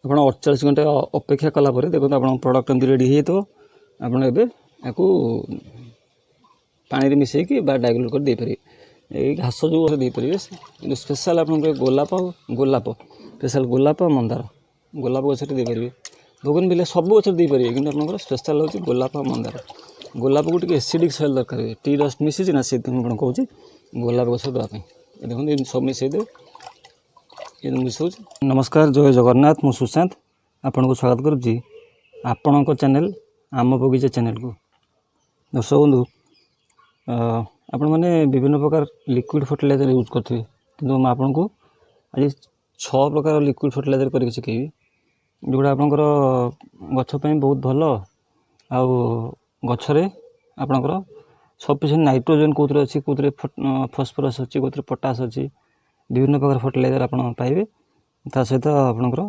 ଆପଣ 48 ଘଣ୍ଟା ଅପେକ୍ଷା କଲା ପରେ ଦେଖନ୍ତୁ ଆପଣଙ୍କ ପ୍ରଡ଼କ୍ଟ ଏମିତି ରେଡ଼ି ହେଇଯାଇଥିବ। ଆପଣ ଏବେ ୟାକୁ ପାଣିରେ ମିଶାଇକି ବା ଡାଇଲ୍ୟୁଟ୍ କରି ଦେଇପାରିବେ। ଏଇ ଘାସ ଯେଉଁ ଦେଇପାରିବେ, କିନ୍ତୁ ସ୍ପେଶାଲ୍ ଆପଣଙ୍କର ଗୋଲାପ ସ୍ପେଶାଲ୍ ଗୋଲାପ ମନ୍ଦାର, ଗୋଲାପ ଗଛରେ ଦେଇପାରିବେ। ବୋଗନଭିଲିଆ ସବୁ ଗଛରେ ଦେଇପାରିବେ, କିନ୍ତୁ ଆପଣଙ୍କର ସ୍ପେଶାଲ୍ ହେଉଛି ଗୋଲାପ ମନ୍ଦାର। ଗୋଲାପକୁ ଟିକେ ଏସିଡ଼ିକ୍ ସଏଲ୍ ଦରକାର ହୁଏ, ଟି ଡଷ୍ଟ ମିଶିଛି ନା, ସେଇଥିପାଇଁ ଆପଣ କହୁଛି ଗୋଲାପ ଗଛ ଦେବା ପାଇଁ। ଦେଖନ୍ତୁ ଏମିତି ସବୁ ମିଶାଇଦେବେ, ଏମିତି ମିଶାଉଛି। ନମସ୍କାର, ଜୟ ଜଗନ୍ନାଥ। ମୁଁ ସୁଶାନ୍ତ ଆପଣଙ୍କୁ ସ୍ୱାଗତ କରୁଛି ଆପଣଙ୍କ ଚ୍ୟାନେଲ୍ ଆମ ବଗିଚା ଚ୍ୟାନେଲ୍କୁ। ଦର୍ଶକ ବନ୍ଧୁ, ଆପଣମାନେ ବିଭିନ୍ନ ପ୍ରକାର ଲିକ୍ୱିଡ଼ ଫର୍ଟିଲାଇଜର୍ ୟୁଜ୍ କରୁଥିବେ, କିନ୍ତୁ ମୁଁ ଆପଣଙ୍କୁ ଆଜି 6 ପ୍ରକାର ଲିକ୍ୱିଡ଼ ଫର୍ଟିଲାଇଜର୍ କରିକି ଶିଖେଇବି, ଯେଉଁଟା ଆପଣଙ୍କର ଗଛ ପାଇଁ ବହୁତ ଭଲ। ଆଉ ଗଛରେ ଆପଣଙ୍କର ସଫିସିଏଣ୍ଟ ନାଇଟ୍ରୋଜେନ୍ କେଉଁଥିରେ ଅଛି, କେଉଁଥିରେ ଫସ୍ଫରସ୍ ଅଛି, କେଉଁଥିରେ ପଟାସ୍ ଅଛି, ବିଭିନ୍ନ ପ୍ରକାର ଫର୍ଟିଲାଇଜର୍ ଆପଣ ପାଇବେ। ତା ସହିତ ଆପଣଙ୍କର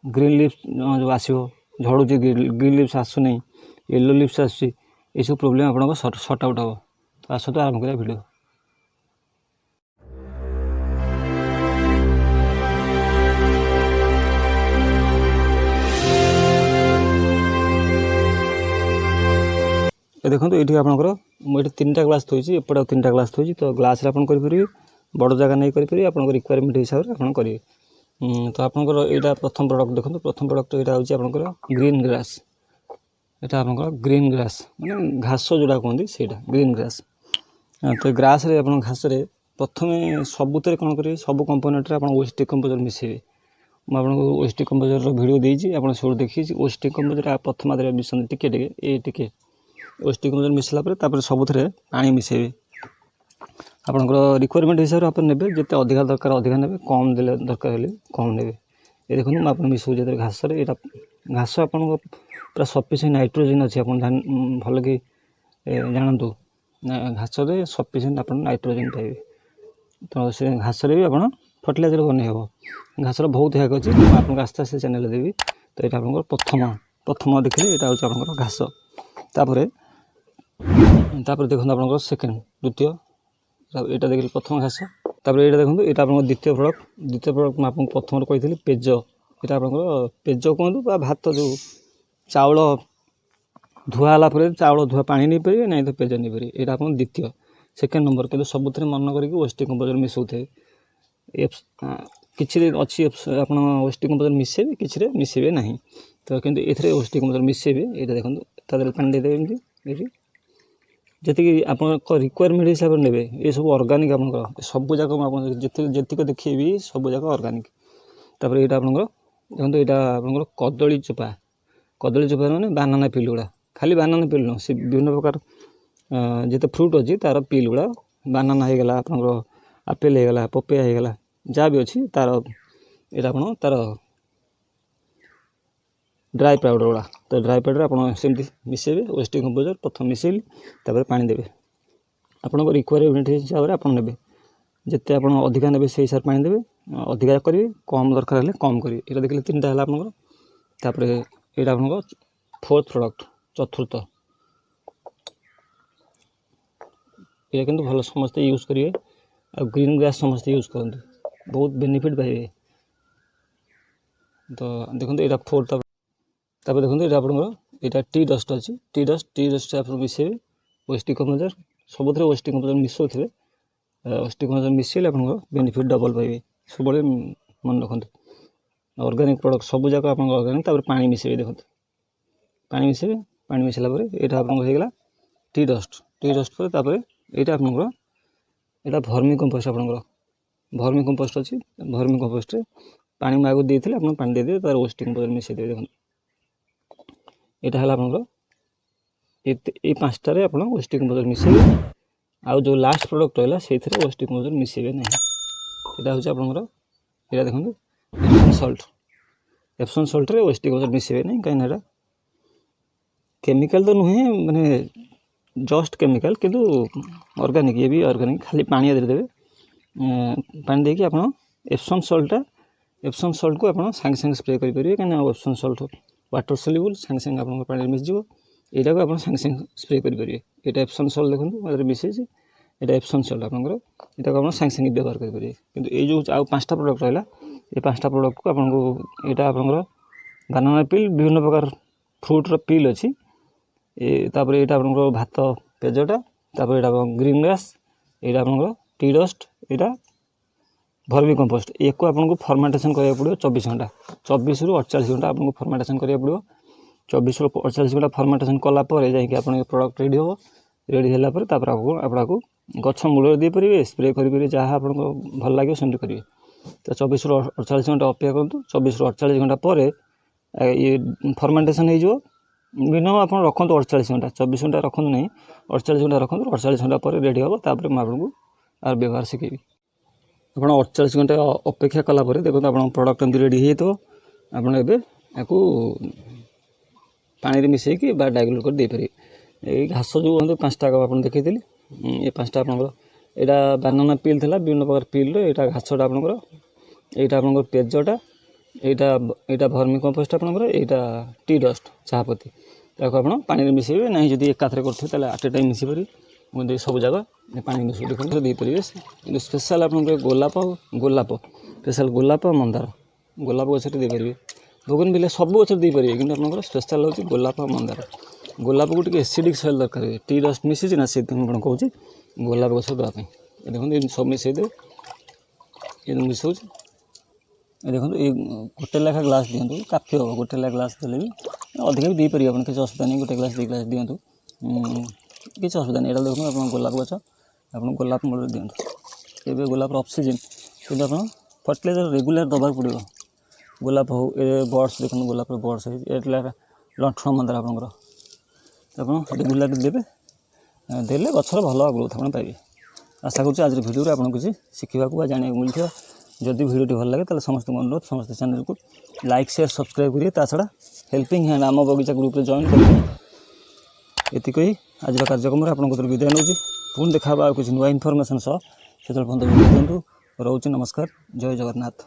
ଗ୍ରୀନ୍ ଲିଭ୍ସ ଯେଉଁ ଆସିବ, ଝଡ଼ୁଛି, ଗ୍ରୀନ୍ ଲିଭ୍ସ ଆସୁନାହିଁ, ୟେଲୋ ଲିଭ୍ସ ଆସୁଛି, ଏସବୁ ପ୍ରୋବ୍ଲେମ୍ ଆପଣଙ୍କ ସର୍ଟ ଆଉଟ୍ ହେବ। ତ ଆସନ୍ତୁ ଆରମ୍ଭ କରିବା ଭିଡ଼ିଓ। ଦେଖନ୍ତୁ ଏଇଠି ଆପଣଙ୍କର ମୁଁ ଏଠି 3ଟା ଗ୍ଲାସ୍ ଥୋଇଛି, ଏପଟେ ଆଉ 3ଟା ଗ୍ଲାସ୍ ଥୋଇଛି। ତ ଗ୍ଲାସ୍ରେ ଆପଣ କରିପାରିବେ, ବଡ଼ ଜାଗା ନେଇ କରିପାରିବେ, ଆପଣଙ୍କ ରିକ୍ୱାରମେଣ୍ଟ ହିସାବରେ ଆପଣ କରିବେ। ତ ଆପଣଙ୍କର ଏଇଟା ପ୍ରଥମ ପ୍ରଡ଼କ୍ଟ ଦେଖନ୍ତୁ। ପ୍ରଥମ ପ୍ରଡ଼କ୍ଟ ଏଇଟା ହେଉଛି ଆପଣଙ୍କର ଗ୍ରୀନ୍ ଗ୍ରାସ୍। ଏଇଟା ଆପଣଙ୍କର ଗ୍ରୀନ୍ ଗ୍ରାସ୍ ମାନେ ଘାସ ଯେଉଁଟା କୁହନ୍ତି ସେଇଟା ଗ୍ରୀନ୍ ଗ୍ରାସ୍। ତ ଗ୍ରାସ୍ରେ ଆପଣ ଘାସରେ ପ୍ରଥମେ ସବୁଥିରେ କ'ଣ କରିବେ, ସବୁ କମ୍ପୋନେଣ୍ଟରେ ଆପଣ ୱେଷ୍ଟ ଡିକମ୍ପୋଜର୍ ମିଶାଇବେ। ମୁଁ ଆପଣଙ୍କୁ ୱେଷ୍ଟ ଡିକମ୍ପୋଜର୍ର ଭିଡ଼ିଓ ଦେଇଛି, ଆପଣ ସେଗୁলো ଦେଖିଛି। ୱେଷ୍ଟ ଡିକମ୍ପୋଜର୍ ପ୍ରଥମ ମାତ୍ରାରେ ମିଶାନ୍ତି ଟିକେ ୱେଷ୍ଟ ଡିକମ୍ପୋଜର୍ ମିଶାଇଲା ପରେ ତାପରେ ସବୁଥିରେ ପାଣି ମିଶାଇବେ। ଆପଣଙ୍କର ରିକ୍ୱାରମେଣ୍ଟ ହିସାବରେ ଆପଣ ନେବେ, ଯେତେ ଅଧିକା ଦରକାର ଅଧିକା ନେବେ, କମ୍ ଦେଲେ ଦରକାର ହେଲେ କମ୍ ନେବେ। ଏ ଦେଖନ୍ତୁ ମୁଁ ଆପଣ ମିଶାଉଛି ଯେତେବେଳେ ଘାସରେ, ଏଇଟା ଘାସ ଆପଣଙ୍କ ପୁରା ସଫିସିଏଣ୍ଟ ନାଇଟ୍ରୋଜେନ୍ ଅଛି। ଆପଣ ଭଲକି ଜାଣନ୍ତୁ, ଘାସରେ ସଫିସିଏଣ୍ଟ ଆପଣ ନାଇଟ୍ରୋଜେନ୍ ପାଇବେ। ତ ସେ ଘାସରେ ବି ଆପଣ ଫର୍ଟିଲାଇଜର୍ ବନେଇ ହେବ। ଘାସର ବହୁତ ହ୍ୟାକ୍ ଅଛି, ମୁଁ ଆପଣଙ୍କୁ ଆସ୍ତେ ଆସ୍ତେ ଚ୍ୟାନେଲ୍ରେ ଦେବି। ତ ଏଇଟା ଆପଣଙ୍କର ପ୍ରଥମ ଦେଖିଲେ ଏଇଟା ହେଉଛି ଆପଣଙ୍କର ଘାସ। ତାପରେ ଦେଖନ୍ତୁ ଆପଣଙ୍କର ସେକେଣ୍ଡ, ଦ୍ୱିତୀୟ, ଏଇଟା ଦେଖିଲେ ପ୍ରଥମ ଘାସ। ତାପରେ ଏଇଟା ଦେଖନ୍ତୁ, ଏଇଟା ଆପଣଙ୍କର ଦ୍ୱିତୀୟ ପ୍ରଡ଼କ୍ଟ। ମୁଁ ଆପଣଙ୍କୁ ପ୍ରଥମରୁ କହିଥିଲି ପେଜ। ଏଇଟା ଆପଣଙ୍କର ପେଜ କୁହନ୍ତୁ ବା ଭାତ, ଯେଉଁ ଚାଉଳ ଧୁଆ ହେଲା ପରେ ଚାଉଳ ଧୁଆ ପାଣି ନେଇପାରିବେ, ନାହିଁ ତ ପେଜ ନେଇପାରିବେ। ଏଇଟା ଆପଣ ଦ୍ୱିତୀୟ, ସେକେଣ୍ଡ ନମ୍ବର। କିନ୍ତୁ ସବୁଥିରେ ମନେ କରିକି ୱେଷ୍ଟ ଡିକମ୍ପୋଜର୍ ମିଶାଉଥିବେ। କିଛି ଅଛି ଆପଣ ୱେଷ୍ଟ ଡିକମ୍ପୋଜର୍ ମିଶାଇବେ, କିଛିରେ ମିଶାଇବେ ନାହିଁ। ତ କିନ୍ତୁ ଏଥିରେ ୱେଷ୍ଟ ଡିକମ୍ପୋଜର୍ ମିଶାଇବେ। ଏଇଟା ଦେଖନ୍ତୁ, ତା ଦେହରେ ପାଣି ଦେଇଦେବେ ଏମିତି। ଏଇଠି ଯେତିକି ଆପଣଙ୍କ ରିକ୍ୱାରମେଣ୍ଟ ହିସାବରେ ନେବେ। ଏସବୁ ଅର୍ଗାନିକ୍ ଆପଣଙ୍କର ସବୁଯାକ, ମୁଁ ଆପଣ ଯେତିକି ଦେଖେଇବି ସବୁଯାକ ଅର୍ଗାନିକ୍। ତାପରେ ଏଇଟା ଆପଣଙ୍କର ଦେଖନ୍ତୁ, ଏଇଟା ଆପଣଙ୍କର କଦଳୀ ଚୋପା ମାନେ ବାନାନା ପିଲ୍ ଗୁଡ଼ା। ଖାଲି ବାନାନା ପିଲ୍ ନୁହଁ, ସେ ବିଭିନ୍ନ ପ୍ରକାର ଯେତେ ଫ୍ରୁଟ୍ ଅଛି ତା'ର ପିଲ୍ ଗୁଡ଼ା, ବାନାନା ହେଇଗଲା, ଆପଣଙ୍କର ଆପେଲ୍ ହେଇଗଲା, ପପେୟା ହେଇଗଲା, ଯାହା ବି ଅଛି ତା'ର ଏଇଟା ଆପଣ ତା'ର ଡ୍ରାଏ ପାଉଡ଼ର ଗୁଡ଼ା। ତ ଡ୍ରାଏ ପାଉଡ଼ର ଆପଣ ସେମିତି ମିଶାଇବେ। ୱେଷ୍ଟ ଡିକମ୍ପୋଜର୍ ପ୍ରଥମେ ମିଶାଇଲେ, ତାପରେ ପାଣି ଦେବେ। ଆପଣଙ୍କ ରିକ୍ୱାରମେଣ୍ଟ ହିସାବରେ ଆପଣ ନେବେ, ଯେତେ ଆପଣ ଅଧିକା ନେବେ ସେଇ ହିସାବରେ ପାଣି ଦେବେ, ଅଧିକା କରିବେ, କମ୍ ଦରକାର ହେଲେ କମ୍ କରିବେ। ଏଇଟା ଦେଖିଲେ 3ଟା ହେଲା ଆପଣଙ୍କର। ତାପରେ ଏଇଟା ଆପଣଙ୍କ ଫୋର୍ଥ ପ୍ରଡ଼କ୍ଟ, ଚତୁର୍ଥ। ଏଇଟା କିନ୍ତୁ ଭଲ ସମସ୍ତେ ୟୁଜ୍ କରିବେ। ଆଉ ଗ୍ରୀନ୍ ଗ୍ରାସ୍ ସମସ୍ତେ ୟୁଜ୍ କରନ୍ତୁ, ବହୁତ ବେନିଫିଟ୍ ପାଇବେ। ତ ଦେଖନ୍ତୁ ଏଇଟା ଫୋର୍ଥ। ତାପରେ ଦେଖନ୍ତୁ ଏଇଟା ଆପଣଙ୍କର ଏଇଟା ଟି ଡଷ୍ଟ ଅଛି। ଟି ଡଷ୍ଟ ଆପଣ ମିଶାଇବେ। ୱେଷ୍ଟ ଡିକମ୍ପୋଜର୍ ସବୁଥିରେ ୱେଷ୍ଟ ଡିକମ୍ପୋଜର୍ ମିଶାଉଥିବେ। ୱେଷ୍ଟ ଡିକମ୍ପୋଜର୍ ମିଶାଇଲେ ଆପଣଙ୍କର ବେନିଫିଟ୍ ଡବଲ୍ ପାଇବେ। ସବୁବେଳେ ମନେ ରଖନ୍ତୁ, ଅର୍ଗାନିକ୍ ପ୍ରଡ଼କ୍ଟ ସବୁଯାକ ଆପଣଙ୍କ ଅର୍ଗାନିକ୍। ତାପରେ ପାଣି ମିଶାଇବେ। ଦେଖନ୍ତୁ ପାଣି ମିଶାଇବେ, ପାଣି ମିଶାଇଲା ପରେ ଏଇଟା ଆପଣଙ୍କର ହେଇଗଲା ଟି ଡଷ୍ଟ ପରେ ତାପରେ ଏଇଟା ଆପଣଙ୍କର ଏଇଟା ଭର୍ମି କମ୍ପୋଷ୍ଟ। ଆପଣଙ୍କର ଭର୍ମି କମ୍ପୋଷ୍ଟ ଅଛି। ଭର୍ମି କମ୍ପୋଷ୍ଟରେ ପାଣି ମୁଁ ଆଗକୁ ଦେଇଥିଲେ, ଆପଣ ପାଣି ଦେଇଦେବେ, ତାର ୱେଷ୍ଟ ଡିକମ୍ପୋଜର୍ ମିଶାଇ ଦେବେ। ଦେଖନ୍ତୁ ଏଇଟା ହେଲା ଆପଣଙ୍କର ଏଇ 5টাରେ ଆପଣ ୱେଷ୍ଟ ଡିକମ୍ପୋଜର୍ ମିଶାଇବେ। ଆଉ ଯେଉଁ ଲାଷ୍ଟ ପ୍ରଡ଼କ୍ଟ ରହିଲା ସେଇଥିରେ ୱେଷ୍ଟ ଡିକମ୍ପୋଜର୍ ମିଶାଇବେ ନାହିଁ। ସେଇଟା ହେଉଛି ଆପଣଙ୍କର, ଏଇଟା ଦେଖନ୍ତୁ ଏପ୍ସମ୍ ସଲ୍ଟରେ ୱେଷ୍ଟ ଡିକମ୍ପୋଜର୍ ମିଶାଇବେ ନାହିଁ, କାହିଁକିନା ଏଇଟା କେମିକାଲ୍ ତ ନୁହେଁ, ମାନେ ଜଷ୍ଟ କେମିକାଲ୍, କିନ୍ତୁ ଅର୍ଗାନିକ୍। ଇଏ ବି ଅର୍ଗାନିକ୍। ଖାଲି ପାଣି ଦେବେ। ପାଣି ଦେଇକି ଆପଣ ଏପ୍ସମ୍ ସଲ୍ଟକୁ ଆପଣ ସାଙ୍ଗେ ସାଙ୍ଗେ ସ୍ପ୍ରେ କରିପାରିବେ, କାହିଁକିନା ଏପ୍ସମ୍ ସଲ୍ଟ ୱାଟର୍ ସଲ୍ୟୁବଲ୍, ସାଙ୍ଗେ ସାଙ୍ଗେ ଆପଣଙ୍କ ପାଣିରେ ମିଶିଯିବ। ଏଇଟାକୁ ଆପଣ ସାଙ୍ଗେ ସାଙ୍ଗେ ସ୍ପ୍ରେ କରିପାରିବେ। ଏଇଟା ଏପ୍ସମ୍ ସଲ୍ଟ ଦେଖନ୍ତୁ ଏଥିରେ ମିଶାଇଛି, ଏଇଟା ଏପ୍ସମ୍ ସଲ୍ଟ ଆପଣଙ୍କର। ଏଇଟାକୁ ଆପଣ ସାଙ୍ଗେ ସାଙ୍ଗେ ବ୍ୟବହାର କରିପାରିବେ। କିନ୍ତୁ ଏଇ ଯେଉଁ ଆଉ 5ଟା ପ୍ରଡ଼କ୍ଟ ରହିଲା, এই 5ଟା ପ୍ରଡ଼କ୍ଟକୁ ଆପଣଙ୍କୁ, ଏଇଟା ଆପଣଙ୍କର बानाना पिल विभिन्न प्रकार फ्रुट्र पिल अच्छी तापर यहाँ आपंकर भात पेजटा तापर यहाँ ग्रीन ग्रास यहाँ आपंकर टी डस्ट यहाँ भर्मी कंपोस्ट एक आपको फर्मेंटेशन करा पड़ो 24 घंटा 24 ରୁ 48 घंटा आपको फर्मेंटेशन करा पड़ो 24 ରୁ 48 घंटा फर्मेंटेशन कलापर जाकि आप प्रोडक्ट रेडी हम रेडी है आपको गछ मूल देपारे स्प्रे करेंगे जहाँ आप भल लगे सेमती करेंगे तो 24 ରୁ 48 घंटा अपेक्षा करूँ 24 ରୁ 48 घंटा पर ये फर्मेंटेशन हो मिनिमम आप रखु 48 घंटा 24 घंटा रखु नहीं 48 घंटा रखु 48 घंटा पर रेडी हम तापर मुझे आपको आर व्यवहार शिखेबी आप 48 घंटा अपेक्षा कलापर देखो आप प्रोडक्ट एमती रेडी हो आपको पानी मिसेक डायल्यूट कर देपारे ये घास जो 5टा आप देखी ये 5टा आप यहाँ बानाना पिल था विभिन्न प्रकार पिल यहाँ घासटा आपंकर यहाँ आपंकर पेजटा यहाँ भर्मी कंपोस्ट आपंकर यहाँ टी डस्ट चाहपत्ती ताको आप पानी मिसेबे ना जब एकाथरे करेंगे आट ए टाइम मिसी पारे मुझे सब जगह पानी मिस देखते देपारे स्पेशल आप गोलाप गोलाप स्पेशल गोलाप मंदार गोलाप गचर देपारे बोगन बिले सब गचर देपारे कि आप स्पेशल हूँ गोलाप मंदार गोलाप को टी एसिडिक सॉइल दरकार टी डस्ट मिसी ना से कहूँ गोलाप गछ देवाई देखो सब मिसई दे ये मिसाऊ देखो ये गोटे लेखा ग्लास दिंतु काफी हम गोटे लेखा ग्लास देले भी अधिक भी देपारे आप किसी असुविधा नहीं गोटे ग्लास 2 ग्लास दिंतु किसी असुविधा नहीं यहाँ देखो आप गोलाप गछ आप गोलाप मूल दिंतु ये गोलाप ऑफ सीजन कि आप फर्टिलाइजर रेगुलर दबार पड़ो गोलाप हो बर्ड्स देखो गोलाप बर्ड्स ये लठण मंदार आप रेगुलर देवे देले गचर भल ग्रोथ आप पाइबे आशा करुँ आज भिडियो आपको किसी शिखा जाना मिलता जदि भिडियो भल लगे समस्त अनुरोध समस्त चैनल को लाइक शेयर सब्सक्राइब करिए ताछड़ा हेल्पिंग हैंड आम बगीचा ग्रुप रे जॉइन करेंगे ये आज कार्यक्रम आपको विदाय नौ पुणी देखा किसी नुआ इनफर्मेशन सह से वीडियो दिंतु रोचे नमस्कार जय जगन्नाथ।